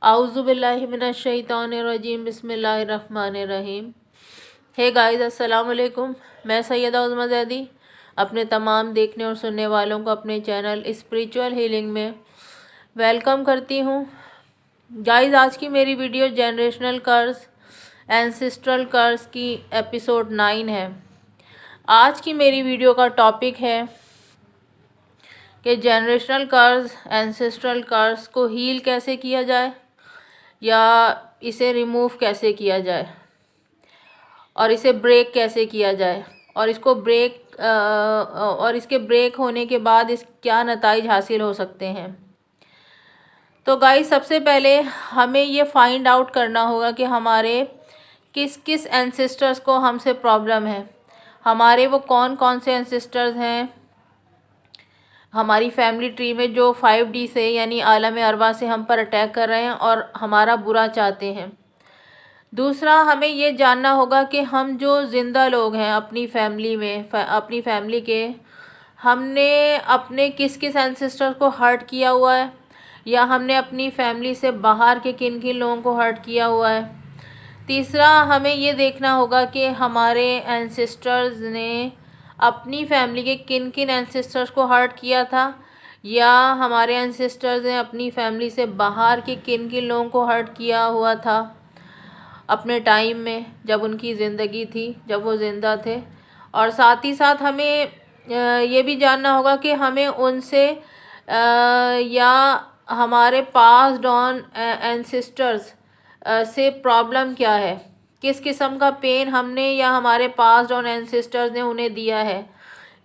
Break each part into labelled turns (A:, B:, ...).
A: आउज़ुबिल्लाहि मिनश्शैतानिर्रजीम बिस्मिल्लाहिर्रहमानिर्रहीम। Hey guys, अस्सलाम वालेकुम। मैं सैयदा उज़्मा ज़ैदी अपने तमाम देखने और सुनने वालों को अपने चैनल स्पिरिचुअल हीलिंग में वेलकम करती हूँ। गाइस, आज की मेरी वीडियो जनरेशनल कर्स एंसेस्ट्रल कर्स की एपिसोड 9 है। आज की मेरी वीडियो का टॉपिक है कि जनरेशनल कर्स एंसेस्ट्रल कर्स को हील कैसे किया जाए या इसे रिमूव कैसे किया जाए और इसे ब्रेक कैसे किया जाए और इसके ब्रेक होने के बाद इस क्या नताइज हासिल हो सकते हैं। तो गाइस, सबसे पहले हमें ये फाइंड आउट करना होगा कि हमारे किस किस एंसेस्टर्स को हमसे प्रॉब्लम है। हमारे वो कौन कौन से एंसेस्टर्स हैं हमारी फैमिली ट्री में जो 5D से यानी आलम अरवा से हम पर अटैक कर रहे हैं और हमारा बुरा चाहते हैं। दूसरा, हमें ये जानना होगा कि हम जो ज़िंदा लोग हैं अपनी फैमिली में अपनी फैमिली के, हमने अपने किस किस एंसेस्टर को हर्ट किया हुआ है या हमने अपनी फैमिली से बाहर के किन किन लोगों को हर्ट किया हुआ है। तीसरा, हमें ये देखना होगा कि हमारे एंसेस्टर्स ने अपनी फैमिली के किन किन एंसेस्टर्स को हर्ट किया था या हमारे एंसेस्टर्स ने अपनी फैमिली से बाहर के किन किन लोगों को हर्ट किया हुआ था अपने टाइम में जब उनकी ज़िंदगी थी, जब वो ज़िंदा थे। और साथ ही साथ हमें ये भी जानना होगा कि हमें उनसे या हमारे पास्ड ऑन एंसेस्टर्स से प्रॉब्लम क्या है, किस किस्म का पेन हमने या हमारे पास्ड ऑन एंसेस्टर्स ने उन्हें दिया है।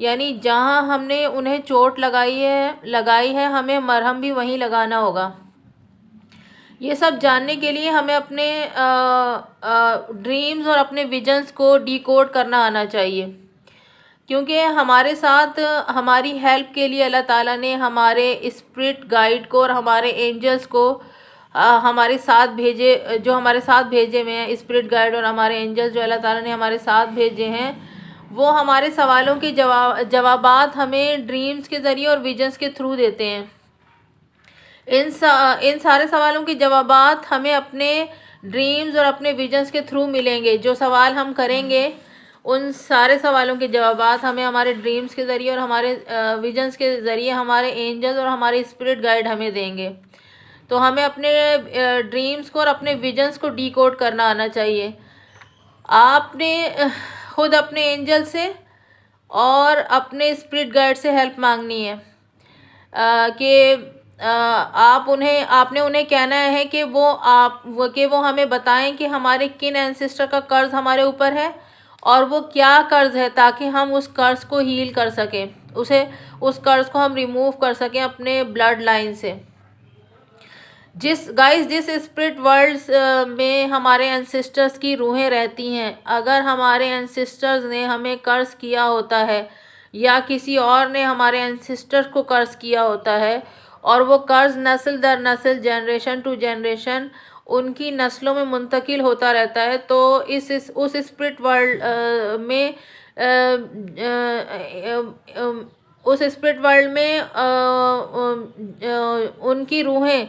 A: यानी जहाँ हमने उन्हें चोट लगाई है हमें मरहम भी वहीं लगाना होगा। ये सब जानने के लिए हमें अपने ड्रीम्स और अपने विजन्स को डिकोड करना आना चाहिए, क्योंकि हमारे साथ हमारी हेल्प के लिए अल्लाह ताला ने हमारे स्पिरिट गाइड को और हमारे एंजल्स को हमारे साथ भेजे हुए हैं। स्पिरिट गाइड और हमारे एंजल्स जो अल्लाह ताला ने हमारे साथ भेजे हैं, वो हमारे सवालों के जवाबात हमें ड्रीम्स के ज़रिए और विजन्स के थ्रू देते हैं। इन सारे सवालों के जवाबात हमें अपने ड्रीम्स और अपने विजन्स के थ्रू मिलेंगे। जो सवाल हम करेंगे उन सारे सवालों के जवाबात हमें हमारे ड्रीम्स के ज़रिए और हमारे विजन्स के ज़रिए हमारे एंजल्स और हमारे स्पिरिट गाइड हमें देंगे। तो हमें अपने ड्रीम्स को और अपने विजन्स को डिकोड करना आना चाहिए। आपने खुद अपने एंजल से और अपने स्पिरिट गाइड से हेल्प मांगनी है कि आपने उन्हें कहना है कि वो हमें बताएं कि हमारे किन एंसेस्टर का कर्ज हमारे ऊपर है और वो क्या कर्ज है, ताकि हम उस कर्ज को हील कर सकें, उस कर्ज को हम रिमूव कर सकें अपने ब्लड लाइन से। जिस स्पिरिट वर्ल्ड्स में हमारे एंसेस्टर्स की रूहें रहती हैं, अगर हमारे एंसेस्टर्स ने हमें कर्ज किया होता है या किसी और ने हमारे एंसेस्टर्स को कर्ज किया होता है और वो कर्ज नस्ल दर नस्ल, जनरेशन टू जनरेशन उनकी नस्लों में मुंतकिल होता रहता है, तो उस स्पिरिट वर्ल्ड में उनकी रूहें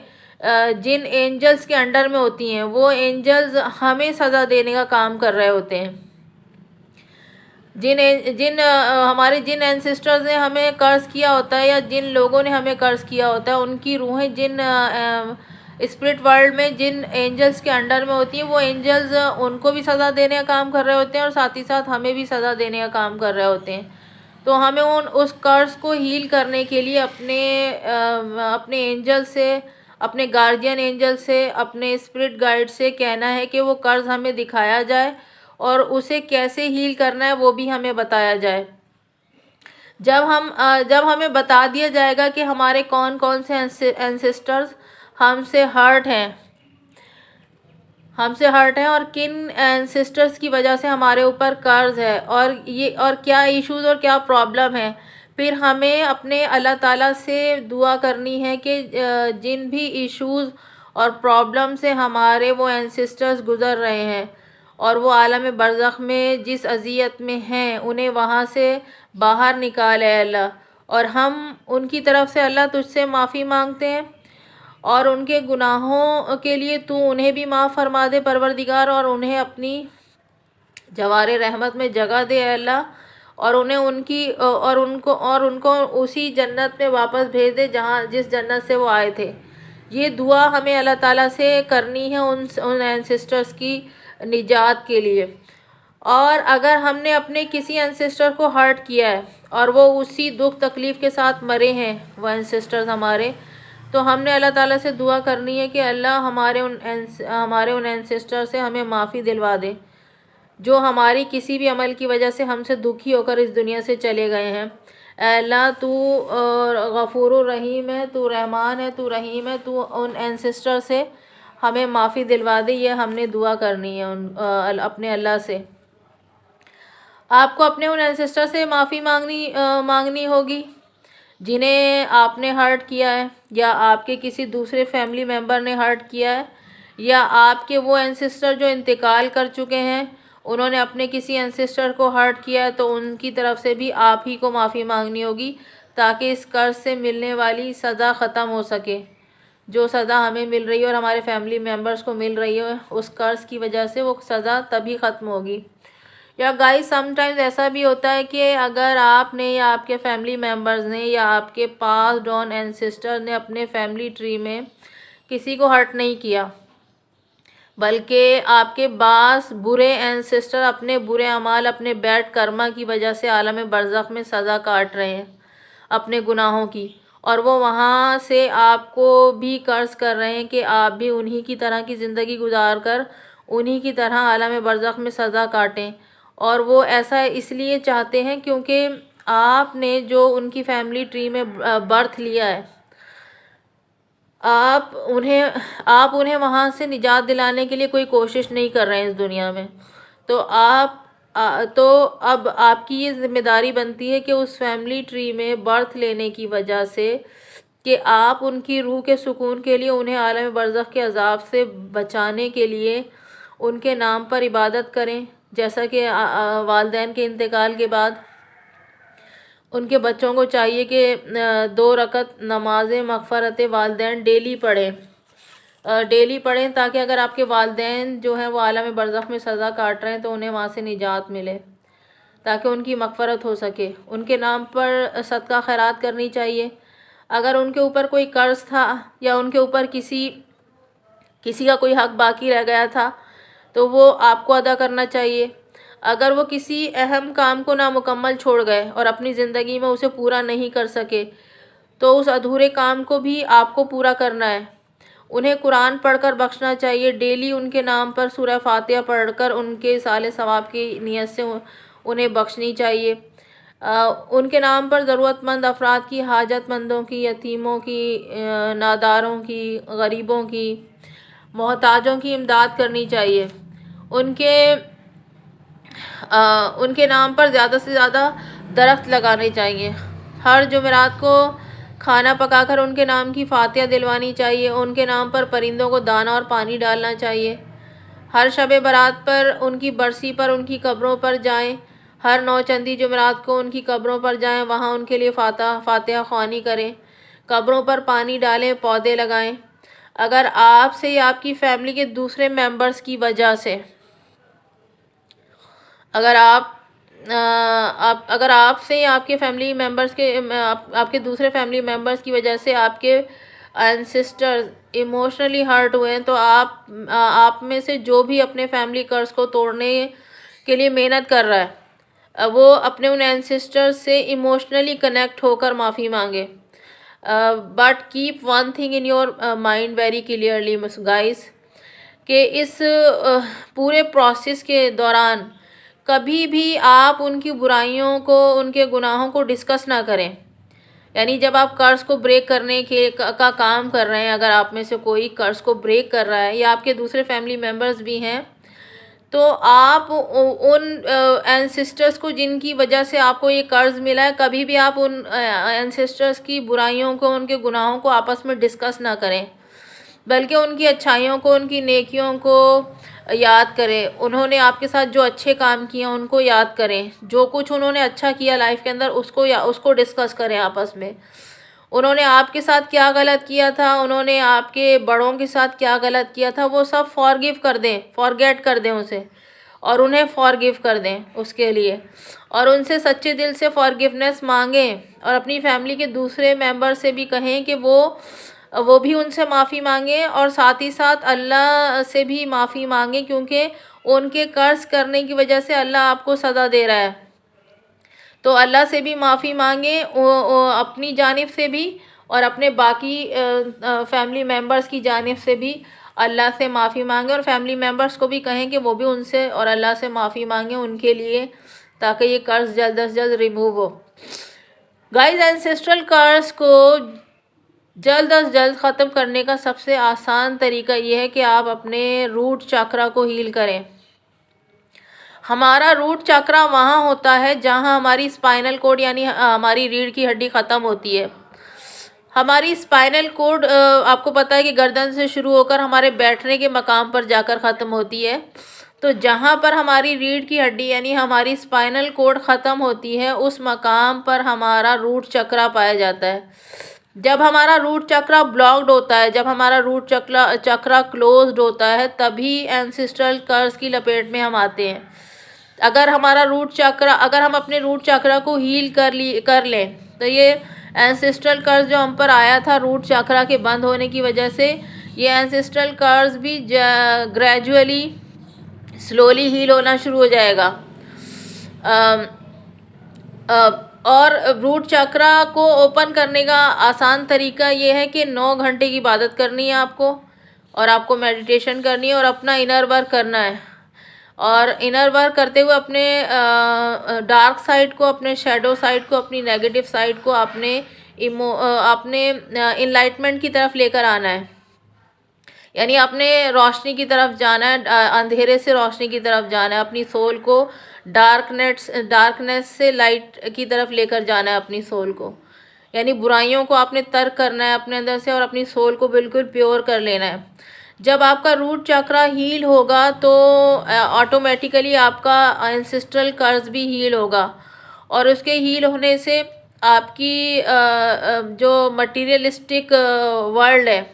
A: जिन एंजल्स के अंडर में होती हैं, वो एंजल्स हमें सज़ा देने का काम कर रहे होते हैं। हमारे जिन एंसेस्टर्स ने हमें कर्ज किया होता है या जिन लोगों ने हमें कर्ज किया होता है, उनकी रूहें जिन स्पिरिट वर्ल्ड में जिन एंजल्स के अंडर में होती हैं, वो एंजल्स उनको भी सज़ा देने का काम कर रहे होते हैं और साथ ही साथ हमें भी सज़ा देने का काम कर रहे होते हैं। तो हमें उस कर्ज को हील करने के लिए अपने एंजल से, अपने गार्जियन एंजल से, अपने स्पिरिट गाइड से कहना है कि वो कर्ज हमें दिखाया जाए और उसे कैसे हील करना है वो भी हमें बताया जाए। जब हमें बता दिया जाएगा कि हमारे कौन कौन से एंसेस्टर्स हमसे हर्ट हैं और किन एंसेस्टर्स की वजह से हमारे ऊपर कर्ज है और क्या इश्यूज और क्या प्रॉब्लम है, फिर हमें अपने अल्लाह ताला से दुआ करनी है कि जिन भी इश्यूज और प्रॉब्लम से हमारे वो एंसेस्टर्स गुज़र रहे हैं और वो आलम बरज़ख में जिस अज़ियत में हैं, उन्हें वहाँ से बाहर निकाल है अल्लाह। और हम उनकी तरफ से अल्लाह तुझसे माफ़ी मांगते हैं और उनके गुनाहों के लिए तू उन्हें भी माफ़ फरमा दे परवरदिगार, और उन्हें अपनी जवारे रहमत में जगह दे अल्लाह, और उन्हें उनको उसी जन्नत में वापस भेज दे जहाँ जिस जन्नत से वो आए थे। ये दुआ हमें अल्लाह ताला से करनी है उन एंसेस्टर्स की निजात के लिए। और अगर हमने अपने किसी एंसेस्टर को हर्ट किया है और वो उसी दुख तकलीफ़ के साथ मरे हैं वो एंसेस्टर्स हमारे, तो हमने अल्लाह ताला से दुआ करनी है कि अल्लाह हमारे उन एंसेस्टर से हमें माफ़ी दिलवा दे जो हमारी किसी भी अमल की वजह से हमसे दुखी होकर इस दुनिया से चले गए हैं। अल्लाह तू गफ़ूरुर रहीम है, तू रहमान है, तू रहीम है, तू उन एंसेस्टर से हमें माफ़ी दिलवा दे। ये हमने दुआ करनी है अपने अल्लाह से। आपको अपने उन एंसेस्टर से माफ़ी मांगनी होगी जिन्हें आपने हर्ट किया है, या आपके किसी दूसरे फैमिली मेम्बर ने हर्ट किया है, या आपके वो एंसेस्टर जो इंतकाल कर चुके हैं उन्होंने अपने किसी एंसेस्टर को हर्ट किया है, तो उनकी तरफ से भी आप ही को माफ़ी मांगनी होगी ताकि इस कर्ज से मिलने वाली सज़ा ख़त्म हो सके। जो सज़ा हमें मिल रही है और हमारे फैमिली मेम्बर्स को मिल रही है उस कर्ज की वजह से वो सज़ा तभी ख़त्म होगी। या गाइस समटाइम्स ऐसा भी होता है कि अगर आपने या आपके फैमिली मेम्बर्स ने या आपके पास्ट ऑन एंसेस्टर ने अपने फैमिली ट्री में किसी को हर्ट नहीं किया, बल्कि आपके पास बुरे एंसेस्टर अपने बुरे अमाल अपने बैड कर्मा की वजह से आलम बरज़ख में सज़ा काट रहे हैं अपने गुनाहों की, और वो वहाँ से आपको भी कर्ज कर रहे हैं कि आप भी उन्हीं की तरह की ज़िंदगी गुजार कर उन्हीं की तरह आलम बरज़ख में सज़ा काटें। और वो ऐसा इसलिए चाहते हैं क्योंकि आपने जो उनकी फैमिली ट्री में बर्थ लिया है, आप उन्हें वहाँ से निजात दिलाने के लिए कोई कोशिश नहीं कर रहे हैं इस दुनिया में। तो अब आपकी ये ज़िम्मेदारी बनती है कि उस फैमिली ट्री में बर्थ लेने की वजह से कि आप उनकी रूह के सुकून के लिए उन्हें आलम बरज़ख के अज़ाब से बचाने के लिए उनके नाम पर इबादत करें। जैसा कि वालिदैन के इंतकाल के बाद उनके बच्चों को चाहिए कि 2 रकत नमाज मग़फ़रत वालिदैन डेली पढ़ें ताकि अगर आपके वालिदैन जो हैं वो आलम बरज़ख में सज़ा काट रहे हैं तो उन्हें वहाँ से निजात मिले, ताकि उनकी मग़फ़रत हो सके। उनके नाम पर सदका खैरात करनी चाहिए। अगर उनके ऊपर कोई कर्ज़ था या उनके ऊपर किसी का कोई हक़ बाकी रह गया था तो वो आपको अदा करना चाहिए। अगर वो किसी अहम काम को नामुकम्मल छोड़ गए और अपनी ज़िंदगी में उसे पूरा नहीं कर सके तो उस अधूरे काम को भी आपको पूरा करना है। उन्हें कुरान पढ़कर बख्शना चाहिए। डेली उनके नाम पर सूरह फातिहा पढ़कर उनके साले सवाब की नीयत से उन्हें बख्शनी चाहिए। उनके नाम पर ज़रूरतमंद अफराद की, हाजतमंदों की, यतीमों की, नादारों की, गरीबों की, मोहताजों की इमदाद करनी चाहिए। उनके नाम पर ज़्यादा से ज़्यादा दरख्त लगाने चाहिए। हर जुमेरात को खाना पकाकर उनके नाम की फातिहा दिलवानी चाहिए। उनके नाम पर परिंदों को दाना और पानी डालना चाहिए। हर शब बारात पर उनकी बरसी पर उनकी कब्रों पर जाएं। हर 9 चंदी जुमेरात को उनकी कब्रों पर जाएं, वहाँ उनके लिए फातिहा ख़्वानी करें। कब्रों पर पानी डालें, पौधे लगाएं। अगर आपसे या आपकी फैमिली के दूसरे मेंबर्स की वजह से अगर आपसे या आपके फैमिली मेम्बर्स के आपके दूसरे फैमिली मेम्बर्स की वजह से आपके एंसेस्टर्स इमोशनली हर्ट हुए हैं तो आप में से जो भी अपने फैमिली कर्ज को तोड़ने के लिए मेहनत कर रहा है वो अपने उन एंसेस्टर्स से इमोशनली कनेक्ट होकर माफ़ी मांगे। But keep one thing in your mind very clearly guys, कि इस पूरे प्रोसेस के दौरान कभी भी आप उनकी बुराइयों को, उनके गुनाहों को डिस्कस ना करें। यानी जब आप कर्ज को ब्रेक करने का काम कर रहे हैं, अगर आप में से कोई कर्ज को ब्रेक कर रहा है या आपके दूसरे फैमिली मेम्बर्स भी हैं, तो आप उन एंसेस्टर्स को जिनकी वजह से आपको ये कर्ज मिला है, कभी भी आप उन एंसेस्टर्स की बुराइयों को, उनके गुनाहों को आपस में डिस्कस ना करें, बल्कि उनकी अच्छाइयों को, उनकी नेकियों को याद करें। उन्होंने आपके साथ जो अच्छे काम किए हैं उनको याद करें। जो कुछ उन्होंने अच्छा किया लाइफ के अंदर उसको डिस्कस करें आपस में। उन्होंने आपके साथ क्या गलत किया था, उन्होंने आपके बड़ों के साथ क्या गलत किया था, वो सब फॉरगिव कर दें, फॉरगेट कर दें उसे, और उन्हें फॉरगिव कर दें उसके लिए, और उनसे सच्चे दिल से फॉरगिवनेस मांगें। और अपनी फैमिली के दूसरे मेंबर से भी कहें कि वो भी उनसे माफ़ी मांगें, और साथ ही साथ अल्लाह से भी माफ़ी मांगें, क्योंकि उनके कर्ज करने की वजह से अल्लाह आपको सज़ा दे रहा है। तो अल्लाह से भी माफ़ी मांगें, अपनी जानिब से भी, और अपने बाकी फैमिली मेम्बर्स की जानिब से भी अल्लाह से माफ़ी मांगें, और फैमिली मेम्बर्स को भी कहें कि वो भी उनसे और अल्लाह से माफ़ी मांगें उनके लिए, ताकि ये कर्ज जल्द से जल्द रिमूव हो। गाइस, एंसेस्ट्रल कर्ज को जल्द अज जल्द ख़त्म करने का सबसे आसान तरीका ये है कि आप अपने रूट चक्रा को हील करें। हमारा रूट चक्रा वहाँ होता है जहाँ हमारी स्पाइनल कोड यानी हमारी रीढ़ की हड्डी ख़त्म होती है। हमारी स्पाइनल कोड आपको पता है कि गर्दन से शुरू होकर हमारे बैठने के मकाम पर जाकर ख़त्म होती है। तो जहाँ पर हमारी रीढ़ की हड्डी यानी हमारी स्पाइनल कोड ख़त्म होती है, उस मकाम पर हमारा रूट चक्रा पाया जाता है। जब हमारा रूट चक्रा ब्लॉक्ड होता है, जब हमारा रूट चक्रा क्लोज्ड होता है, तभी एंसेस्ट्रल कर्ज की लपेट में हम आते हैं। अगर हम अपने रूट चक्रा को हील कर लें, तो ये एंसेस्ट्रल कर्ज जो हम पर आया था रूट चक्रा के बंद होने की वजह से, ये एंसेस्ट्रल कर्ज भी ग्रेजुअली स्लोली हील होना शुरू हो जाएगा। और रूट चक्रा को ओपन करने का आसान तरीका ये है कि 9 घंटे की इबादत करनी है आपको, और आपको मेडिटेशन करनी है, और अपना इनर वर्क करना है। और इनर वर्क करते हुए अपने डार्क साइड को, अपने शेडो साइड को, अपनी नेगेटिव साइड को अपने इनलाइटमेंट की तरफ लेकर आना है। यानी अपने रोशनी की तरफ जाना है, अंधेरे से रोशनी की तरफ जाना है। अपनी सोल को डार्कनेस से लाइट की तरफ लेकर जाना है अपनी सोल को। यानी बुराइयों को आपने तर्क करना है अपने अंदर से, और अपनी सोल को बिल्कुल प्योर कर लेना है। जब आपका रूट चक्रा हील होगा तो ऑटोमेटिकली आपका एंसेस्ट्रल कर्ज भी हील होगा, और उसके हील होने से आपकी जो मटीरियलिस्टिक वर्ल्ड है,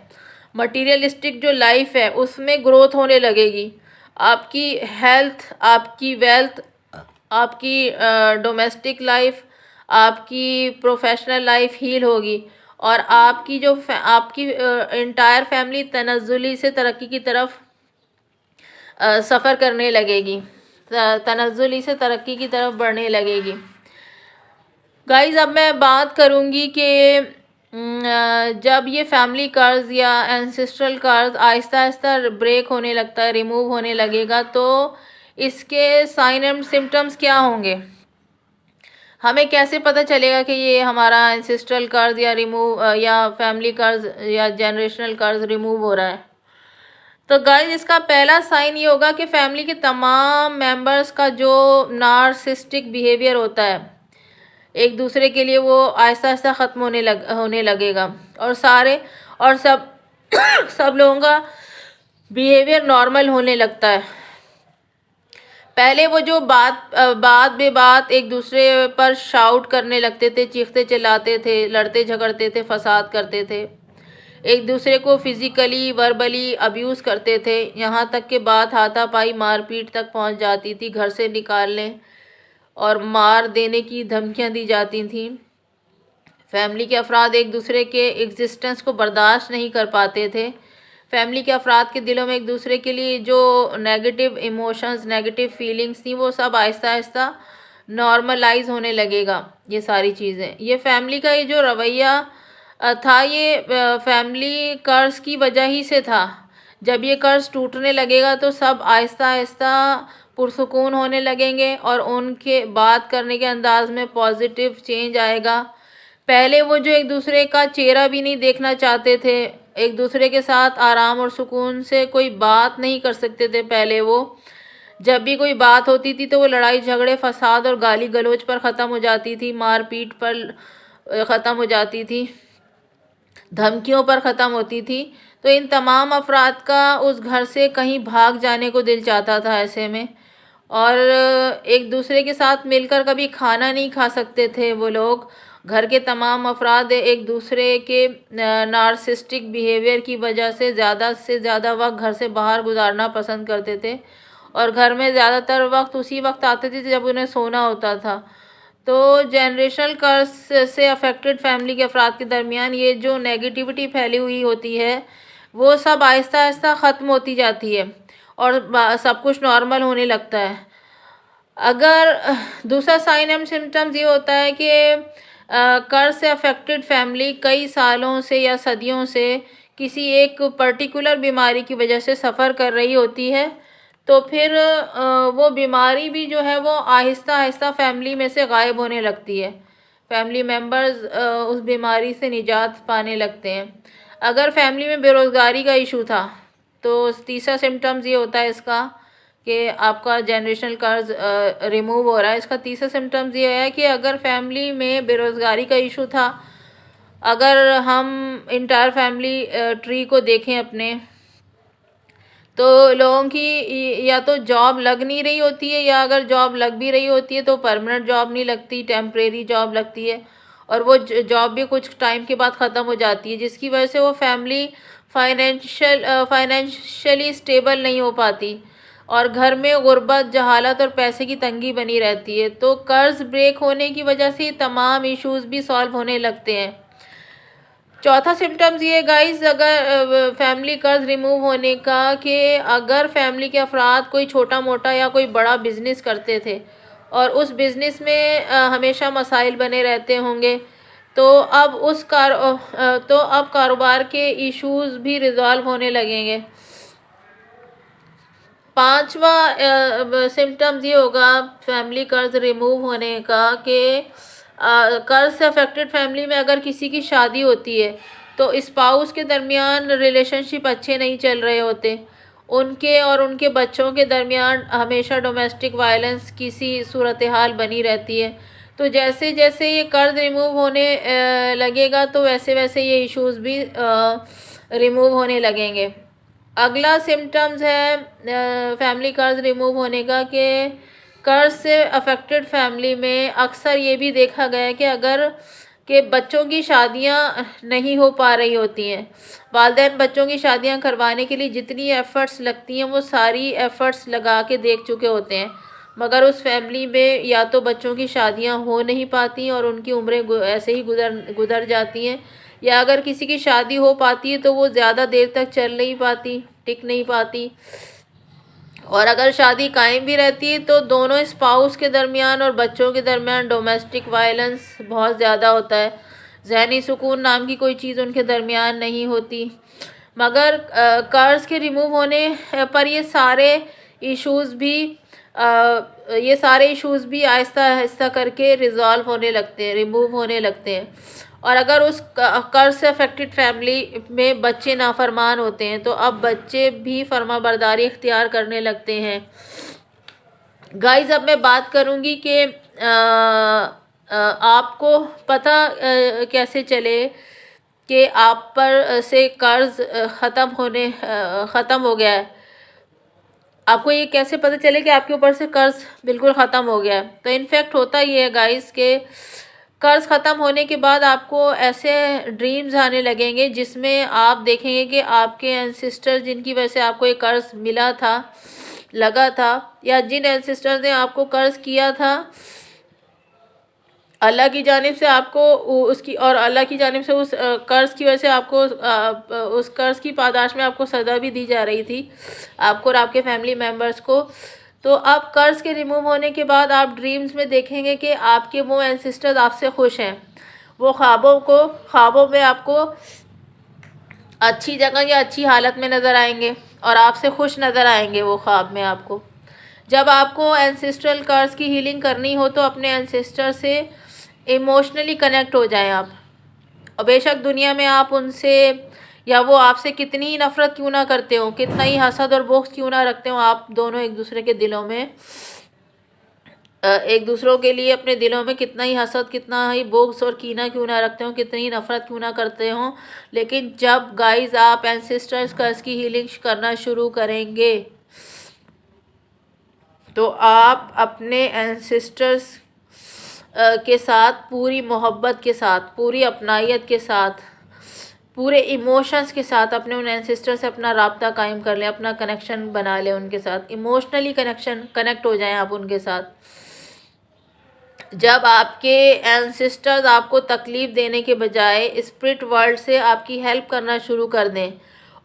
A: मटीरियलिस्टिक जो लाइफ है, उसमें ग्रोथ होने लगेगी। आपकी हेल्थ, आपकी वेल्थ, आपकी डोमेस्टिक लाइफ, आपकी प्रोफेशनल लाइफ हील होगी, और आपकी आपकी इंटायर फैमिली तनज़्ज़ुली से तरक्की की तरफ सफ़र करने लगेगी, तनज़्ज़ुली से तरक्की की तरफ बढ़ने लगेगी। गाइज़, अब मैं बात करूँगी कि जब ये फैमिली कर्ज या एंसेस्ट्रल कर्ज आहिस्ता आहिस्ता ब्रेक होने लगता है, रिमूव होने लगेगा, तो इसके साइन एंड सिम्टम्स क्या होंगे, हमें कैसे पता चलेगा कि ये हमारा एंसेस्ट्रल कर्ज या फैमिली कर्ज या जनरेशनल कर्ज रिमूव हो रहा है। तो गाइस, इसका पहला साइन ये होगा कि फैमिली के तमाम मेंबर्स का जो नार्सिस्टिक बिहेवियर होता है एक दूसरे के लिए, वो आहिस्ता आहिस्ता ख़त्म होने लगेगा, और सब सब लोगों का बिहेवियर नॉर्मल होने लगता है। पहले वो जो बात बेबात एक दूसरे पर शाउट करने लगते थे, चीखते चिल्लाते थे, लड़ते झगड़ते थे, फसाद करते थे, एक दूसरे को फिज़िकली वर्बली अब्यूज़ करते थे, यहाँ तक कि बात हाथापाई मारपीट तक पहुँच जाती थी, घर से निकालने और मार देने की धमकियाँ दी जाती थीं। फैमिली के अफराद एक दूसरे के एग्जिस्टेंस को बर्दाश्त नहीं कर पाते थे। फैमिली के अफराद के दिलों में एक दूसरे के लिए जो नेगेटिव इमोशंस, नेगेटिव फीलिंग्स थी, वो सब आहिस्ता आहिस्ता नॉर्मलाइज होने लगेगा। ये सारी चीज़ें, ये फैमिली का ये जो रवैया था, ये फैमिली कर्ज की वजह ही से था। जब ये कर्ज टूटने लगेगा तो सब आहिस्ता आहिस्ता पुरसुकून होने लगेंगे, और उनके बात करने के अंदाज में पॉजिटिव चेंज आएगा। पहले वो जो एक दूसरे का चेहरा भी नहीं देखना चाहते थे, एक दूसरे के साथ आराम और सुकून से कोई बात नहीं कर सकते थे। पहले वो जब भी कोई बात होती थी तो वो लड़ाई झगड़े, फसाद और गाली गलौज पर ख़त्म हो जाती थी, मारपीट पर ख़त्म हो जाती थी, धमकियों पर ख़त्म होती थी। तो इन तमाम अफराद का उस घर से कहीं भाग जाने को दिल चाहता था ऐसे में, और एक दूसरे के साथ मिलकर कभी खाना नहीं खा सकते थे वो लोग, घर के तमाम अफराद एक दूसरे के नार्सिस्टिक बिहेवियर की वजह से ज़्यादा वक्त घर से बाहर गुजारना पसंद करते थे और घर में ज़्यादातर वक्त उसी वक्त आते थे जब उन्हें सोना होता था। तो जनरेशनल कर्ज से अफेक्टेड फैमिली के अफराद के दरमियान ये जो नेगेटिविटी फैली हुई होती है वो सब आहिस्ता आहिस्ता ख़त्म होती जाती है और सब कुछ नॉर्मल होने लगता है। अगर दूसरा साइन एंड सिम्टम्स ये होता है कि कर्ज से अफेक्टेड फैमिली कई सालों से या सदियों से किसी एक पर्टिकुलर बीमारी की वजह से सफ़र कर रही होती है, तो फिर वो बीमारी भी जो है वो आहिस्ता आहिस्ता फैमिली में से गायब होने लगती है। फैमिली मेम्बर्स उस बीमारी से निजात पाने लगते हैं। अगर फैमिली में बेरोज़गारी का इशू था तो तीसरा सिम्टम्स ये होता है इसका कि आपका जनरेशनल कर्ज रिमूव हो रहा है। इसका तीसरा सिम्टम्स ये है कि अगर फैमिली में बेरोज़गारी का इशू था, अगर हम इंटायर फैमिली ट्री को देखें अपने, तो लोगों की या तो जॉब लग नहीं रही होती है या अगर जॉब लग भी रही होती है तो परमानेंट जॉब नहीं लगती, टेम्परेरी जॉब लगती है और वो जॉब भी कुछ टाइम के बाद ख़त्म हो जाती है, जिसकी वजह से वो फैमिली फाइनेंशियली स्टेबल नहीं हो पाती और घर में गुर्बत, जहालत और पैसे की तंगी बनी रहती है। तो कर्ज ब्रेक होने की वजह से तमाम इश्यूज़ भी सॉल्व होने लगते हैं। चौथा सिम्टम्स ये गाइस, अगर फैमिली कर्ज रिमूव होने का, कि अगर फैमिली के अफराद कोई छोटा मोटा या कोई बड़ा बिज़नेस करते थे और उस बिज़नेस में हमेशा मसाइल बने रहते होंगे, तो अब कारोबार के इश्यूज़ भी रिज़ॉल्व होने लगेंगे। पांचवा सिम्टम्स ये होगा फैमिली कर्ज रिमूव होने का कि कर्ज से अफेक्टेड फैमिली में अगर किसी की शादी होती है तो स्पाउस के दरमियान रिलेशनशिप अच्छे नहीं चल रहे होते, उनके और उनके बच्चों के दरमियान हमेशा डोमेस्टिक वायलेंस किसी सूरत हाल बनी रहती है। तो जैसे जैसे ये कर्ज रिमूव होने लगेगा तो वैसे वैसे ये इश्यूज़ भी रिमूव होने लगेंगे। अगला सिम्टम्स है फैमिली कर्ज रिमूव होने का कि कर्ज से अफेक्टेड फैमिली में अक्सर ये भी देखा गया है कि अगर के बच्चों की शादियां नहीं हो पा रही होती हैं, वालिदैन बच्चों की शादियां करवाने के लिए जितनी एफ़र्ट्स लगती हैं वो सारी एफ़र्ट्स लगा के देख चुके होते हैं, मगर उस फैमिली में या तो बच्चों की शादियां हो नहीं पाती और उनकी उम्रें ऐसे ही गुजर जाती हैं, या अगर किसी की शादी हो पाती है तो वो ज़्यादा देर तक चल नहीं पाती, टिक नहीं पाती, और अगर शादी कायम भी रहती है तो दोनों स्पाउस के दरमियान और बच्चों के दरमियान डोमेस्टिक वायलेंस बहुत ज़्यादा होता है। ज़हनी सुकून नाम की कोई चीज़ उनके दरमियान नहीं होती। मगर कर्ज के रिमूव होने पर ये सारे इश्यूज़ भी आहिस्ता आहिस्ता करके रिज़ॉल्व होने लगते हैं, रिमूव होने लगते हैं। और अगर उस कर्ज से अफेक्टेड फैमिली में बच्चे नाफरमान होते हैं तो अब बच्चे भी फर्माबरदारी इख्तियार करने लगते हैं। गाइस, अब मैं बात करूंगी कि आपको पता कैसे चले कि आप पर से कर्ज ख़त्म हो गया है। आपको ये कैसे पता चले कि आपके ऊपर से कर्ज बिल्कुल ख़त्म हो गया है? तो इनफैक्ट होता ये है गाइस कि कर्ज ख़त्म होने के बाद आपको ऐसे ड्रीम्स आने लगेंगे जिसमें आप देखेंगे कि आपके एंसेस्टर जिनकी वजह से आपको ये कर्ज लगा था, या जिन एंसेस्टर्स ने आपको कर्ज किया था, अल्लाह की जानिब से आपको अल्लाह की जानिब से उस कर्ज की वजह से आपको उस कर्ज की पादाश में आपको सज़ा भी दी जा रही थी, आपको और आपके फैमिली मेम्बर्स को। तो अब कर्ज के रिमूव होने के बाद आप ड्रीम्स में देखेंगे कि आपके वो एंसेस्टर्स आपसे खुश हैं, वो ख्वाबों में आपको अच्छी जगह या अच्छी हालत में नज़र आएंगे और आपसे खुश नज़र आएंगे वो ख्वाब में आपको। जब आपको एंसेस्ट्रल कर्ज की हीलिंग करनी हो तो अपने एंसेस्टर से इमोशनली कनेक्ट हो जाएं आप, और बेशक दुनिया में आप उनसे या वो आपसे कितनी ही नफ़रत क्यों ना करते हो, कितना ही हसद और बुग़्ज़ क्यों ना रखते हो, आप दोनों एक दूसरे के दिलों में एक दूसरों के लिए अपने दिलों में कितना ही हसद, कितना ही बुग़्ज़ और कीना क्यों ना रखते हो, कितनी ही नफ़रत क्यों ना करते हो, लेकिन जब गाइस आप एंसेस्टर्स कर्ज की हीलिंग करना शुरू करेंगे तो आप अपने एंसेस्टर्स के साथ, पूरी मोहब्बत के साथ, पूरी अपनाइत के साथ, पूरे इमोशंस के साथ अपने उन एंसेस्टर से अपना राब्ता कायम कर लें, अपना कनेक्शन बना लें उनके साथ, इमोशनली कनेक्ट हो जाएं आप उनके साथ। जब आपके एंसेस्टर्स आपको तकलीफ़ देने के बजाय स्पिरिट वर्ल्ड से आपकी हेल्प करना शुरू कर दें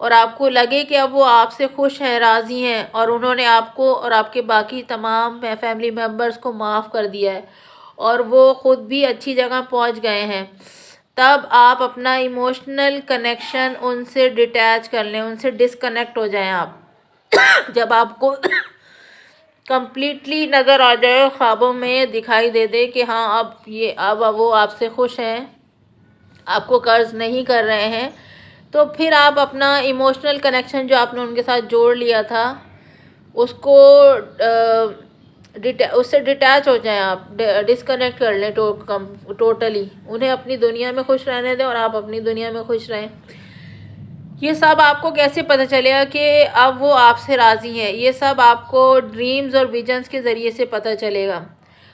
A: और आपको लगे कि अब वो आपसे खुश हैं, राज़ी हैं और उन्होंने आपको और आपके बाकी तमाम फैमिली मेम्बर्स को माफ़ कर दिया है और वो ख़ुद भी अच्छी जगह पहुंच गए हैं, तब आप अपना इमोशनल कनेक्शन उनसे डिटैच कर लें, उनसे डिसकनेक्ट हो जाएं आप। जब आपको कंप्लीटली नज़र आ जाए, ख्वाबों में दिखाई दे कि हाँ अब वो आपसे खुश हैं, आपको कर्ज नहीं कर रहे हैं, तो फिर आप अपना इमोशनल कनेक्शन जो आपने उनके साथ जोड़ लिया था उसको उससे डिटैच हो जाएं आप, डिस्कनेक्ट कर लें टोटली। उन्हें अपनी दुनिया में खुश रहने दें और आप अपनी दुनिया में खुश रहें। ये सब आपको कैसे पता चलेगा कि अब वो आपसे राज़ी हैं? ये सब आपको ड्रीम्स और विजन्स के ज़रिए से पता चलेगा।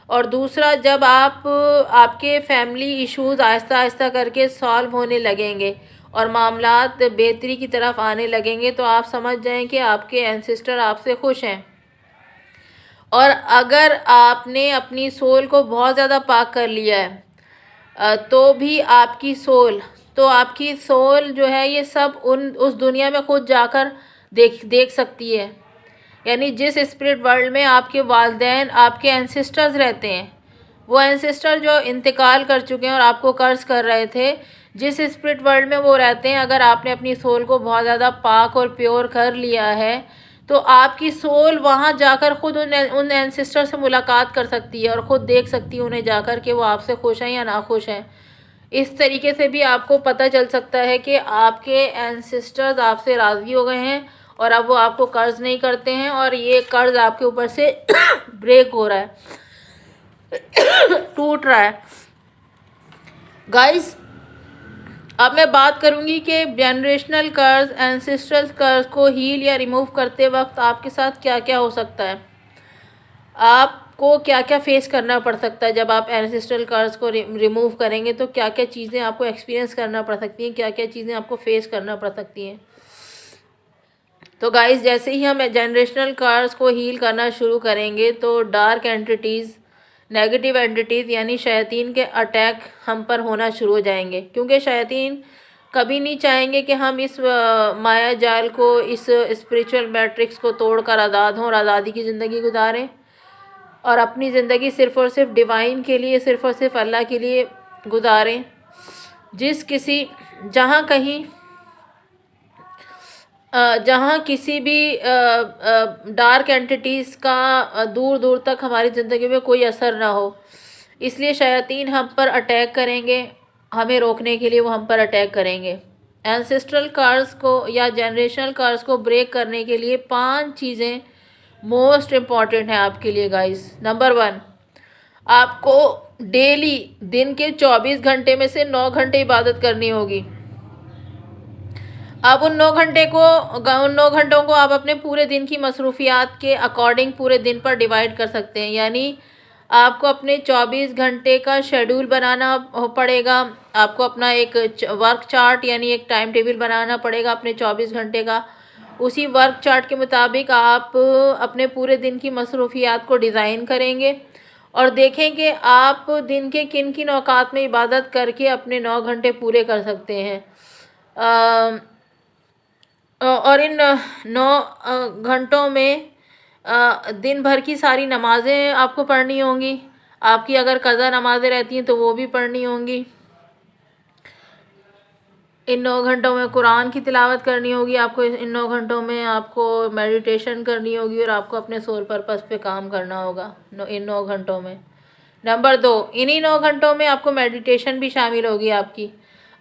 A: और दूसरा, जब आपके फैमिली इश्यूज़ आहिस्ता आहिस्ता करके सॉल्व होने लगेंगे और मामलात बेहतरी की तरफ आने लगेंगे, तो आप समझ जाएं कि आपके एंसेस्टर आपसे खुश हैं। और अगर आपने अपनी सोल को बहुत ज़्यादा पाक कर लिया है तो भी आपकी सोल जो है ये सब उस दुनिया में खुद जाकर देख सकती है। यानी जिस स्पिरिट वर्ल्ड में आपके वालिदैन, आपके एंसेस्टर्स रहते हैं, वो एंसेस्टर जो इंतकाल कर चुके हैं और आपको कर्ज कर रहे थे, जिस स्पिरिट वर्ल्ड में वो रहते हैं, अगर आपने अपनी सोल को बहुत ज़्यादा पाक और प्योर कर लिया है तो आपकी सोल वहाँ जाकर ख़ुद उन एंसेस्टर से मुलाकात कर सकती है और ख़ुद देख सकती है उन्हें जाकर कि वो आपसे खुश हैं या नाखुश हैं। इस तरीके से भी आपको पता चल सकता है कि आपके एंसेस्टर्स आपसे राज़ी हो गए हैं और अब वो आपको कर्ज नहीं करते हैं और ये कर्ज आपके ऊपर से ब्रेक हो रहा है, टूट रहा है। गाइस, अब मैं बात करूंगी कि जनरेशनल कर्ज, एंसेस्ट्रल कर्ज को हील या रिमूव करते वक्त आपके साथ क्या क्या हो सकता है, आपको क्या क्या फेस करना पड़ सकता है। जब आप एंसेस्ट्रल कर्ज को रिमूव करेंगे तो क्या क्या चीज़ें आपको एक्सपीरियंस करना पड़ सकती हैं, क्या क्या चीज़ें आपको फेस करना पड़ सकती हैं। तो गाइस, जैसे ही हम जनरेशनल कर्ज को हील करना शुरू करेंगे तो डार्क एंटिटीज़, नेगेटिव एंटिटीज़ यानी शैतान के अटैक हम पर होना शुरू हो जाएंगे, क्योंकि शैतान कभी नहीं चाहेंगे कि हम इस माया जाल को, इस स्पिरिचुअल मैट्रिक्स को तोड़कर आज़ाद हों और आज़ादी की ज़िंदगी गुजारें और अपनी ज़िंदगी सिर्फ़ और सिर्फ डिवाइन के लिए, सिर्फ़ और सिर्फ अल्लाह के लिए गुजारें। जहाँ किसी भी डार्क एंटिटीज़ का दूर दूर तक हमारी ज़िंदगी में कोई असर ना हो, इसलिए शैतान हम पर अटैक करेंगे। हमें रोकने के लिए वो हम पर अटैक करेंगे। एंसेस्ट्रल कर्ज को या जनरेशनल कर्ज को ब्रेक करने के लिए 5 चीज़ें मोस्ट इम्पॉर्टेंट हैं आपके लिए गाइस। नंबर 1, आपको डेली दिन के 24 घंटे में से 9 घंटे इबादत करनी होगी। अब उन 9 घंटों को आप अपने पूरे दिन की मसरूफियात के अकॉर्डिंग पूरे दिन पर डिवाइड कर सकते हैं। यानी आपको अपने 24 घंटे का शेड्यूल बनाना पड़ेगा। आपको अपना एक वर्क चार्ट यानी एक टाइम टेबल बनाना पड़ेगा अपने 24 घंटे का। उसी वर्क चार्ट के मुताबिक आप अपने पूरे दिन की मसरूफियात को डिज़ाइन करेंगे और देखें कि आप दिन के किन किन औकात में इबादत करके अपने 9 घंटे पूरे कर सकते हैं। और इन 9 घंटों में दिन भर की सारी नमाज़ें आपको पढ़नी होंगी। आपकी अगर कज़ा नमाज़ें रहती हैं तो वो भी पढ़नी होंगी। इन 9 घंटों में कुरान की तिलावत करनी होगी आपको। इन 9 घंटों में आपको मेडिटेशन करनी होगी और आपको अपने सोल पर्पस पे काम करना होगा इन 9 घंटों में। नंबर 2, इन्हीं 9 घंटों में आपको मेडिटेशन भी शामिल होगी आपकी।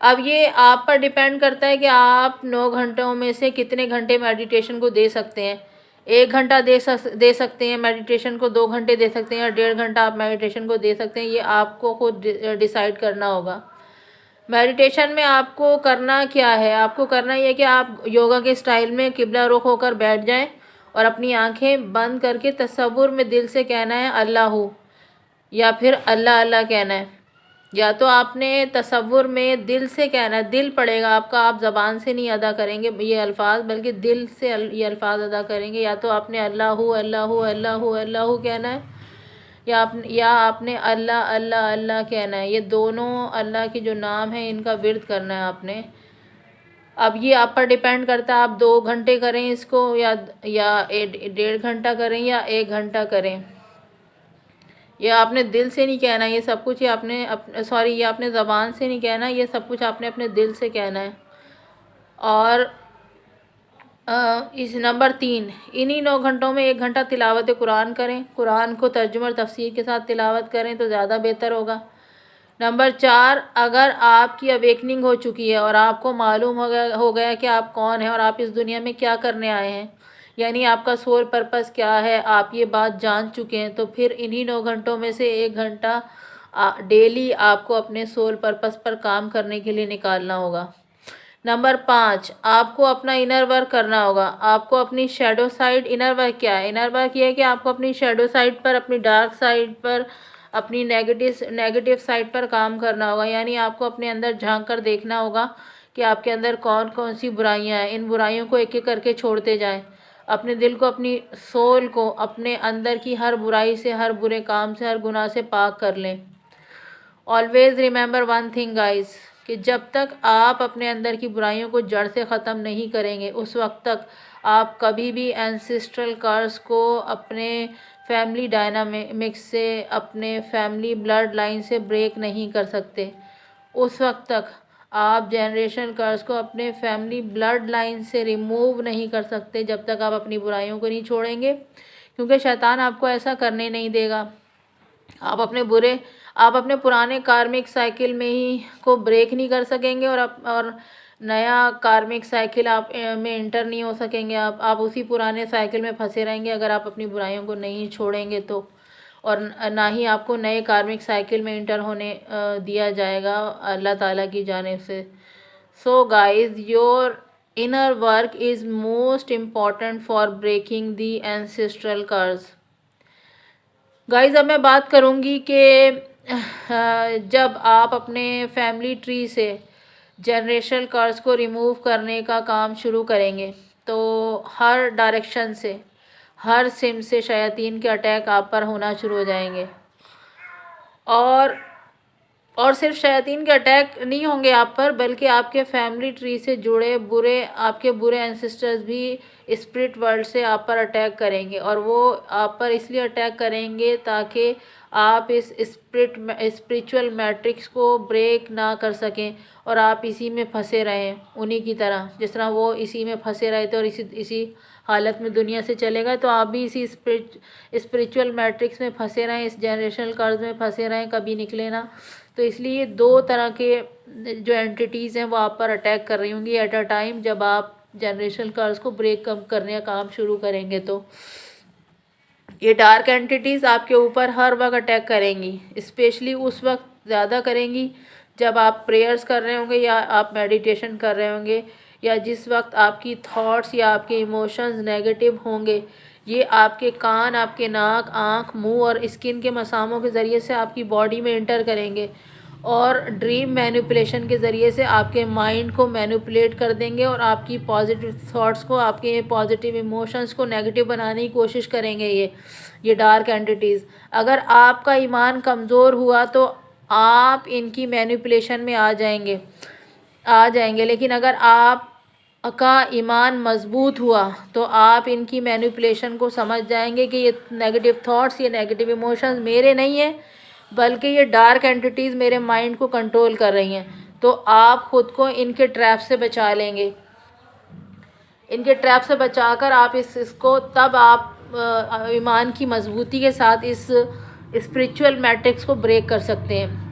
A: अब ये आप पर डिपेंड करता है कि आप 9 घंटों में से कितने घंटे मेडिटेशन को दे सकते हैं। 1 घंटा दे सकते हैं मेडिटेशन को, 2 घंटे दे सकते हैं और 1.5 घंटा आप मेडिटेशन को दे सकते हैं। ये आपको खुद डिसाइड करना होगा। मेडिटेशन में आपको करना क्या है, आपको करना ये है कि आप योगा के स्टाइल में किबला रुख होकर बैठ जाएं और अपनी आंखें बंद करके तसव्वुर में दिल से कहना है अल्लाह हूँ। या फिर अल्लाह अल्लाह कहना है। या तो आपने तसव्वुर में दिल से कहना है, दिल पड़ेगा आपका, आप ज़बान से नहीं अदा करेंगे ये अल्फाज, बल्कि दिल से ये अल्फाज अदा करेंगे। या तो आपने अल्लाहु अल्लाहु अल्लाहु अल्लाहु कहना है, या आपने अल्लाह अल्लाह अल्लाह कहना है। ये दोनों अल्लाह के जो नाम हैं इनका विर्द करना है आपने। अब ये आप पर डिपेंड करता है, आप 2 घंटे करें इसको या 1.5 घंटा करें या 1 घंटा करें। ये आपने दिल से नहीं कहना, ये सब कुछ ये आपने ये आपने ज़बान से नहीं कहना, ये सब कुछ आपने अपने दिल से कहना है। और इस नंबर 3, इन्हीं 9 घंटों में 1 घंटा तिलावत कुरान करें। कुरान को तर्जुमा और तफसीर के साथ तिलावत करें तो ज़्यादा बेहतर होगा। नंबर 4, अगर आपकी अवेकनिंग हो चुकी है और आपको मालूम हो गया कि आप कौन हैं और आप इस दुनिया में क्या करने आए हैं, यानी आपका सोल पर्पस क्या है, आप ये बात जान चुके हैं, तो फिर इन्हीं 9 घंटों में से 1 घंटा डेली आपको अपने सोल पर्पस पर काम करने के लिए निकालना होगा। नंबर 5, आपको अपना इनर वर्क करना होगा। आपको अपनी शेडो साइड, इनर वर्क क्या है? इनर वर्क ये है कि आपको अपनी शेडो साइड पर, अपनी डार्क साइड पर, अपनी नेगेटिव साइड पर काम करना होगा। यानी आपको अपने अंदर झांक कर देखना होगा कि आपके अंदर कौन कौन सी बुराइयां हैं। इन बुराइयों को एक एक करके छोड़ते जाएं। अपने दिल को, अपनी सोल को, अपने अंदर की हर बुराई से, हर बुरे काम से, हर गुनाह से पाक कर लें। Always remember one thing guys, कि जब तक आप अपने अंदर की बुराइयों को जड़ से ख़त्म नहीं करेंगे उस वक्त तक आप कभी भी एंसेस्ट्रल कर्स को अपने फैमिली डायनामिक्स से, अपने फैमिली ब्लड लाइन से ब्रेक नहीं कर सकते। उस वक्त तक आप जनरेशनल कर्स को अपने फैमिली ब्लड लाइन से रिमूव नहीं कर सकते जब तक आप अपनी बुराइयों को नहीं छोड़ेंगे, क्योंकि शैतान आपको ऐसा करने नहीं देगा। आप अपने पुराने कार्मिक साइकिल में ही को ब्रेक नहीं कर सकेंगे और नया कार्मिक साइकिल आप में इंटर नहीं हो सकेंगे। आप उसी पुराने साइकिल में फंसे रहेंगे अगर आप अपनी बुराइयों को नहीं छोड़ेंगे तो। और ना ही आपको नए कार्मिक साइकिल में इंटर होने दिया जाएगा अल्लाह ताला की जानिब से। So guys, your inner work is most important for breaking the ancestral curse. Guys, अब मैं बात करूँगी कि जब आप अपने फैमिली ट्री से जनरेशनल कर्स को रिमूव करने का काम शुरू करेंगे तो हर डायरेक्शन से, हर सिम से शयातीन के अटैक आप पर होना शुरू हो जाएंगे। और सिर्फ शयातीन के अटैक नहीं होंगे आप पर, बल्कि आपके फैमिली ट्री से जुड़े आपके बुरे एंसेस्टर्स भी स्पिरिट वर्ल्ड से आप पर अटैक करेंगे। और वो आप पर इसलिए अटैक करेंगे ताकि आप इस स्पिरिचुअल मैट्रिक्स को ब्रेक ना कर सकें और आप इसी में फंसे रहें, उन्हीं की तरह जिस तरह वो इसी में फंसे रहे थे और इसी हालत में दुनिया से चले गए, तो आप भी इसी स्पिरिचुअल मैट्रिक्स में फंसे रहें, इस जनरेशनल कर्ज में फंसे रहें, कभी निकले ना। तो इसलिए 2 तरह के जो एंटिटीज़ हैं वो आप पर अटैक कर रही होंगी एट अ टाइम, जब आप जनरेशनल कर्ज को ब्रेक कम करने का काम शुरू करेंगे। तो ये डार्क एंटिटीज़ आपके ऊपर हर वक्त अटैक करेंगी, स्पेशली उस वक्त ज़्यादा करेंगी जब आप प्रेयर्स कर रहे होंगे या आप मेडिटेशन कर रहे होंगे, या जिस वक्त आपकी थॉट्स या आपके इमोशंस नेगेटिव होंगे। ये आपके कान, आपके नाक, आँख, मुंह और स्किन के मसामों के ज़रिए से आपकी बॉडी में इंटर करेंगे और ड्रीम मैनिपुलेशन के ज़रिए से आपके माइंड को मैनिपुलेट कर देंगे और आपकी पॉजिटिव थॉट्स को, आपके पॉजिटिव इमोशंस को नेगेटिव बनाने की कोशिश करेंगे ये डार्क एंटिटीज़। अगर आपका ईमान कमज़ोर हुआ तो आप इनकी मैनिपुलेशन में आ जाएंगे, लेकिन अगर आप का ईमान मजबूत हुआ तो आप इनकी मैनिपुलेशन को समझ जाएंगे कि ये नेगेटिव थॉट्स, ये नेगेटिव इमोशंस मेरे नहीं है, बल्कि ये डार्क एंटिटीज़ मेरे माइंड को कंट्रोल कर रही हैं। तो आप ख़ुद को इनके ट्रैप से बचा लेंगे। इनके ट्रैप से बचाकर आप इसको तब आप ईमान की मजबूती के साथ इस स्पिरिचुअल मैट्रिक्स को ब्रेक कर सकते हैं।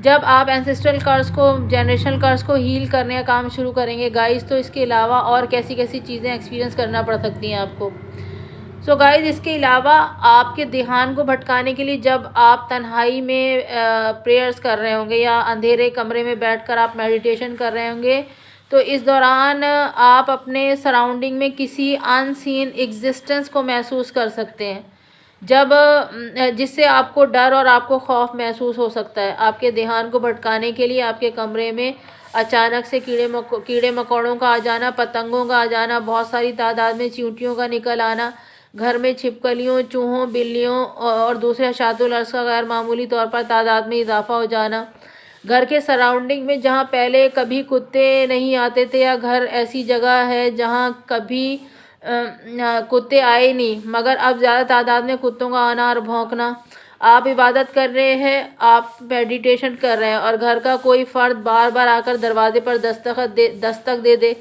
A: जब आप एंसेस्ट्रल कर्स को, जनरेशनल कर्स को हील करने का काम शुरू करेंगे गाइस, तो इसके अलावा और कैसी कैसी चीज़ें एक्सपीरियंस करना पड़ सकती हैं आपको। सो गाइस, इसके अलावा आपके ध्यान को भटकाने के लिए जब आप तन्हाई में प्रेयर्स कर रहे होंगे या अंधेरे कमरे में बैठकर आप मेडिटेशन कर रहे होंगे, तो इस दौरान आप अपने सराउंडिंग में किसी अनसीन एग्जिस्टेंस को महसूस कर सकते हैं। जिससे आपको डर और आपको खौफ महसूस हो सकता है। आपके ध्यान को भटकाने के लिए आपके कमरे में अचानक से कीड़े मकोड़ों का आ जाना, पतंगों का आ जाना, बहुत सारी तादाद में चींटियों का निकल आना, घर में छिपकलियों, चूहों, बिल्लियों और दूसरे हशातुल अर्ज़ का गैर मामूली तौर पर तादाद में इजाफा हो जाना, घर के सराउंडिंग में जहाँ पहले कभी कुत्ते नहीं आते थे, या घर ऐसी जगह है जहाँ कभी कुत्ते आए नहीं मगर अब ज़्यादा तादाद में कुत्तों का आना और भौंकना। आप इबादत कर रहे हैं, आप मेडिटेशन कर रहे हैं और घर का कोई फ़र्द बार बार आकर दरवाजे पर दस्तक दे दे,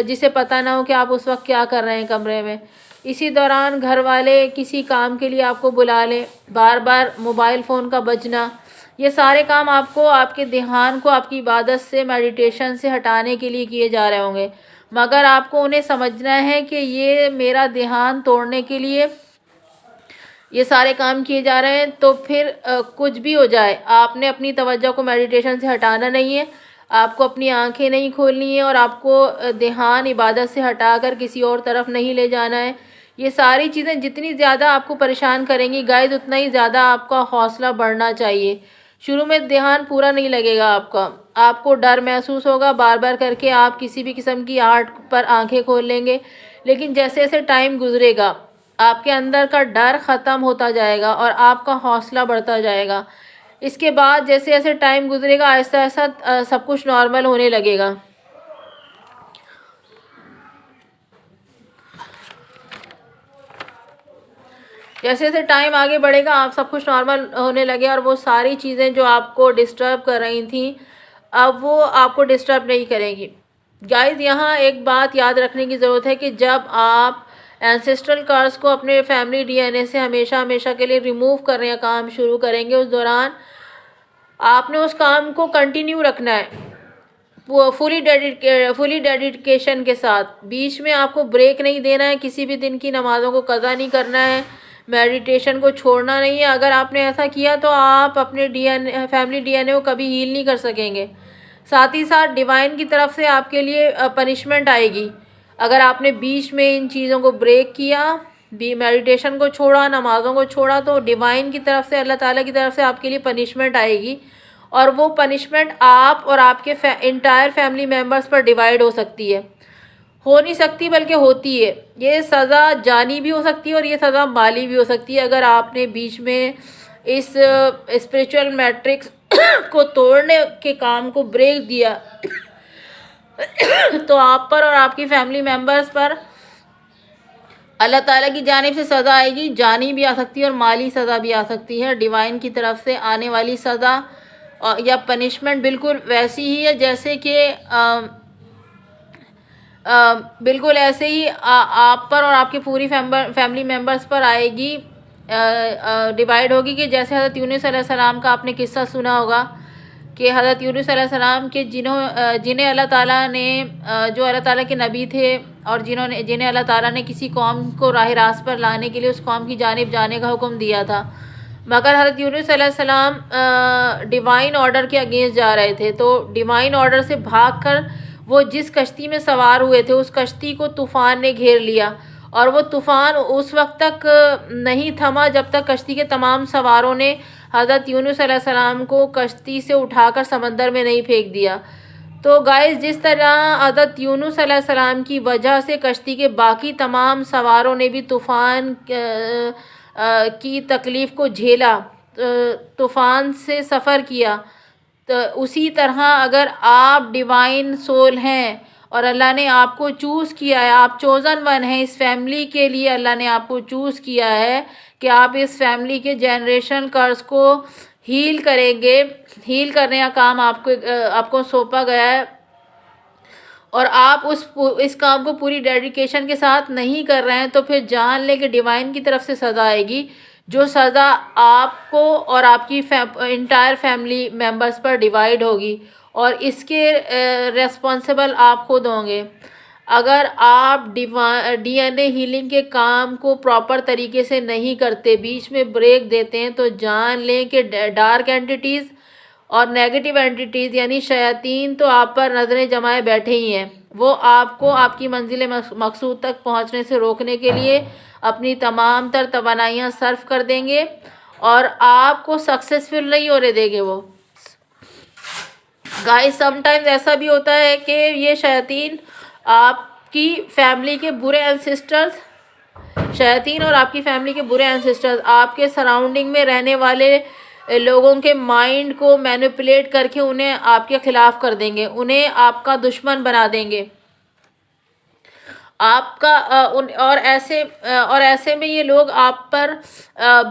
A: जिसे पता ना हो कि आप उस वक्त क्या कर रहे हैं कमरे में। इसी दौरान घर वाले किसी काम के लिए आपको बुला लें, बार बार मोबाइल फ़ोन का बजना, ये सारे काम आपको आपके ध्यान को आपकी इबादत से, मेडिटेशन से हटाने के लिए किए जा रहे होंगे, मगर आपको उन्हें समझना है कि ये मेरा ध्यान तोड़ने के लिए ये सारे काम किए जा रहे हैं। तो फिर कुछ भी हो जाए, आपने अपनी तवज्जो को मेडिटेशन से हटाना नहीं है, आपको अपनी आंखें नहीं खोलनी है और आपको ध्यान इबादत से हटाकर किसी और तरफ नहीं ले जाना है। ये सारी चीज़ें जितनी ज़्यादा आपको परेशान करेंगी गाइस, उतना ही ज़्यादा आपका हौसला बढ़ना चाहिए। शुरू में ध्यान पूरा नहीं लगेगा आपको डर महसूस होगा, बार बार करके आप किसी भी किस्म की आर्ट पर आंखें खोल लेंगे, लेकिन जैसे जैसे टाइम गुजरेगा आपके अंदर का डर ख़त्म होता जाएगा और आपका हौसला बढ़ता जाएगा। इसके बाद जैसे जैसे टाइम गुजरेगा आहिस्ता आहिस्ता सब कुछ नॉर्मल होने लगेगा। जैसे जैसे टाइम आगे बढ़ेगा आप सब कुछ नॉर्मल होने लगे और वो सारी चीज़ें जो आपको डिस्टर्ब कर रही थी अब वो आपको डिस्टर्ब नहीं करेंगी। गाइस, यहाँ एक बात याद रखने की ज़रूरत है कि जब आप एंसेस्ट्रल कर्स को अपने फैमिली डीएनए से हमेशा हमेशा के लिए रिमूव करने का काम शुरू करेंगे, उस दौरान आपने उस काम को कंटिन्यू रखना है वो फुली डेडिकेशन के साथ। बीच में आपको ब्रेक नहीं देना है, किसी भी दिन की नमाज़ों को कज़ा नहीं करना है, मेडिटेशन को छोड़ना नहीं है। अगर आपने ऐसा किया तो आप अपने फैमिली डीएनए को कभी हील नहीं कर सकेंगे। साथ ही साथ डिवाइन की तरफ से आपके लिए पनिशमेंट आएगी अगर आपने बीच में इन चीज़ों को ब्रेक किया, मेडिटेशन को छोड़ा, नमाज़ों को छोड़ा, तो डिवाइन की तरफ से, अल्लाह ताला की तरफ से आपके लिए पनिशमेंट आएगी और वो पनिशमेंट आप और आपके इंटायर फैमिली मेम्बर्स पर डिवाइड हो सकती है, हो नहीं सकती बल्कि होती है। ये सज़ा जानी भी हो सकती है और ये सज़ा माली भी हो सकती है। अगर आपने बीच में इस स्पिरिचुअल मैट्रिक्स को तोड़ने के काम को ब्रेक दिया तो आप पर और आपकी फैमिली मेम्बर्स पर अल्लाह ताला की जानिब से सज़ा आएगी। जानी भी आ सकती है और माली सज़ा भी आ सकती है। डिवाइन की तरफ से आने वाली सज़ा या पनिशमेंट बिल्कुल वैसी ही है जैसे कि बिल्कुल ऐसे ही आप पर और आपके पूरी फैमिली मेम्बर्स पर आएगी, डिवाइड होगी। कि जैसे हज़रत यूनुस अलैहिस्सलाम का आपने किस्सा सुना होगा कि हज़रत यूनुस अलैहिस्सलाम के जिन्हें अल्लाह ताला ने जो अल्लाह ताला के नबी थे और जिन्हें अल्लाह ताला ने किसी कौम को राह रास्त पर लाने के लिए उस कौम की जानिब जाने का हुक्म दिया था, मगर हज़रत यूनुस अलैहिस्सलाम डिवाइन ऑर्डर के अगेंस्ट जा रहे थे। तो डिवाइन ऑर्डर से भागकर वो जिस कश्ती में सवार हुए थे उस कश्ती को तूफ़ान ने घेर लिया और वो तूफ़ान उस वक्त तक नहीं थमा जब तक कश्ती के तमाम सवारों ने हज़रत यूनुस अलैहिस्सलाम को कश्ती से उठाकर समंदर में नहीं फेंक दिया। तो गाइस, जिस तरह हज़रत यूनुस अलैहिस्सलाम की वजह से कश्ती के बाकी तमाम सवारों ने भी तूफ़ान की तकलीफ़ को झेला, तूफ़ान से सफ़र किया, तो उसी तरह अगर आप डिवाइन सोल हैं और अल्लाह ने आपको चूज़ किया है, आप चोज़न वन हैं इस फैमिली के लिए, अल्लाह ने आपको चूज़ किया है कि आप इस फैमिली के जनरेशन कर्स को हील करेंगे। हील करने का काम आपको सौंपा गया है और आप इस काम को पूरी डेडिकेशन के साथ नहीं कर रहे हैं तो फिर जान लें कि डिवाइन की तरफ से सज़ा आएगी, जो सज़ा आपको और आपकी इंटायर फैमिली मेम्बर्स पर डिवाइड होगी और इसके रेस्पॉन्सिबल आप खुद होंगे। अगर आप डीएनए हीलिंग के काम को प्रॉपर तरीके से नहीं करते, बीच में ब्रेक देते हैं, तो जान लें कि डार्क एंटिटीज़ और नेगेटिव एंटिटीज़ यानी शयातीन तो आप पर नज़रें जमाए बैठे ही हैं। वो आपको आपकी मंजिल मकसूद तक पहुंचने से रोकने के लिए अपनी तमाम तर तवानाइयाँ सर्व कर देंगे और आपको सक्सेसफुल नहीं होने देंगे वो। गाइस समटाइम्स ऐसा भी होता है कि ये शैतान आपकी फैमिली के बुरे एंसेस्टर्स, शैतान और आपकी फैमिली के बुरे एंसेस्टर्स आपके सराउंडिंग में रहने वाले लोगों के माइंड को मैनिपुलेट करके उन्हें आपके ख़िलाफ़ कर देंगे, उन्हें आपका दुश्मन बना देंगे आपका और ऐसे में ये लोग आप पर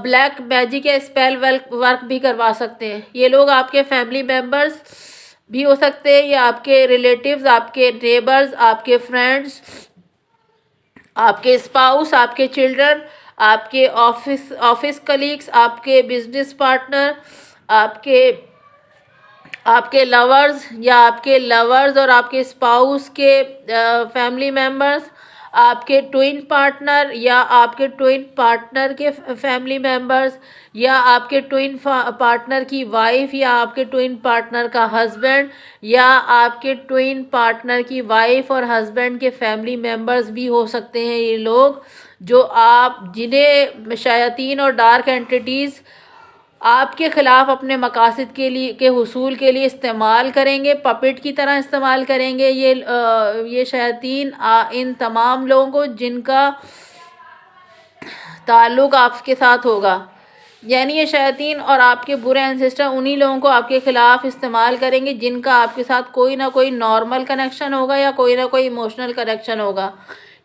A: ब्लैक मैजिक या स्पेल वर्क भी करवा सकते हैं। ये लोग आपके फैमिली मेम्बर्स भी हो सकते हैं या आपके रिलेटिव्स, आपके नेबर्स, आपके फ्रेंड्स, आपके स्पाउस, आपके चिल्ड्रन, आपके ऑफिस कलीग्स, आपके बिजनेस पार्टनर, आपके लवर्स या आपके लवर्स और आपके स्पाउस के फैमिली मेम्बर्स, आपके ट्विन पार्टनर या आपके ट्विन पार्टनर के फैमिली मेम्बर्स या आपके ट्विन पार्टनर की वाइफ या आपके ट्विन पार्टनर का हस्बैंड या आपके ट्विन पार्टनर की वाइफ और हस्बैंड के फैमिली मेम्बर्स भी हो सकते हैं। ये लोग जो जिन्हें शयातीन और डार्क एंटिटीज़ आपके ख़िलाफ़ अपने मकासद के हुसूल के लिए इस्तेमाल करेंगे, पपेट की तरह इस्तेमाल करेंगे। ये शयातीन इन तमाम लोगों को जिनका ताल्लुक़ आपके साथ होगा, यानी ये शयातीन और आपके बुरे एंसेस्टर उन्हीं लोगों को आपके ख़िलाफ़ इस्तेमाल करेंगे जिनका आपके साथ कोई ना कोई नॉर्मल कनेक्शन होगा या कोई ना कोई इमोशनल कनेक्शन होगा।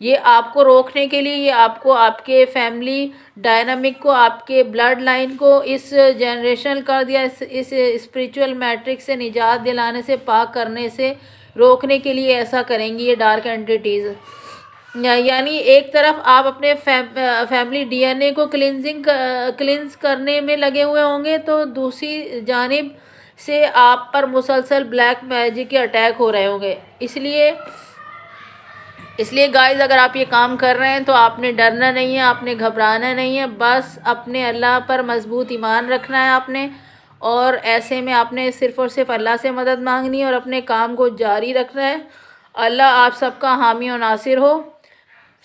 A: ये आपको रोकने के लिए, ये आपको आपके फैमिली डायनामिक को, आपके ब्लड लाइन को इस जनरेशनल कर दिया, इस स्पिरिचुअल मैट्रिक्स से निजात दिलाने से, पाक करने से रोकने के लिए ऐसा करेंगी ये डार्क एंटिटीज़। यानी एक तरफ आप अपने फैमिली डीएनए को क्लिंस करने में लगे हुए होंगे, तो दूसरी जानिब से आप पर मुसलसल ब्लैक मैजिक के अटैक हो रहे होंगे। इसलिए गाइस अगर आप ये काम कर रहे हैं तो आपने डरना नहीं है, आपने घबराना नहीं है, बस अपने अल्लाह पर मजबूत ईमान रखना है आपने, और ऐसे में आपने सिर्फ़ और सिर्फ अल्लाह से मदद मांगनी है और अपने काम को जारी रखना है। अल्लाह आप सबका हामी और नासिर हो।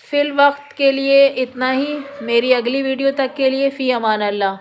A: फ़िल वक्त के लिए इतना ही। मेरी अगली वीडियो तक के लिए फ़ी अमान अल्लाह।